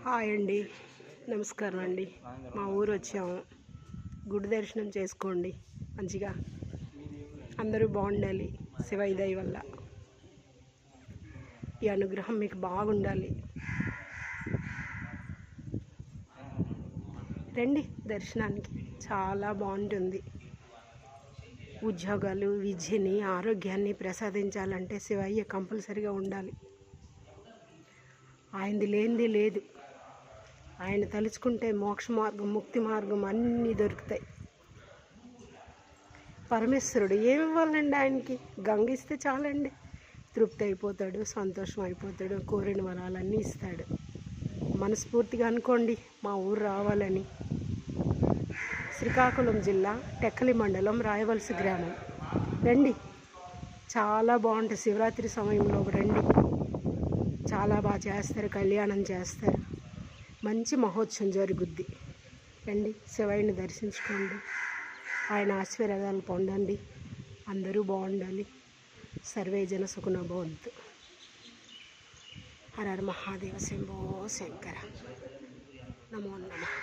Hi అండి, నమస్కారం అండి. మా ఊరు వచ్చాము, గుడి దర్శనం చేసుకోండి. మంచిగా అందరూ బాగుండాలి. శివయ్య దయ వల్ల ఈ అనుగ్రహం మీకు బాగుండాలి. రండి దర్శనానికి, చాలా బాగుంటుంది. ఉద్యోగాలు, విద్యని, ఆరోగ్యాన్ని ప్రసాదించాలంటే శివయ్య కంపల్సరిగా ఉండాలి. ఆయనది లేనిది లేదు. ఆయన తలుచుకుంటే మోక్ష మార్గం, ముక్తి మార్గం అన్నీ దొరుకుతాయి. పరమేశ్వరుడు ఏమి ఇవ్వాలండి? ఆయనకి గంగ ఇస్తే చాలండి, తృప్తి అయిపోతాడు, సంతోషం అయిపోతాడు, కోరిన వరాలన్నీ ఇస్తాడు. మనస్ఫూర్తిగా అనుకోండి మా ఊరు రావాలని. శ్రీకాకుళం జిల్లా టెక్కలి మండలం రాయవలస గ్రామం. రండి, చాలా బాగుంటుంది. శివరాత్రి సమయంలో రండి, చాలా బాగా చేస్తారు, కళ్యాణం చేస్తారు, మంచి మహోత్సవం జరుగుద్ది. రండి, శివయ్యని దర్శించుకోండి, ఆయన ఆశీర్వాదాలు పొందండి. అందరూ బాగుండాలి. సర్వే జన సుఖినో భవంతు. హర హర మహాదేవ, శంభో శంకర, నమో నమః.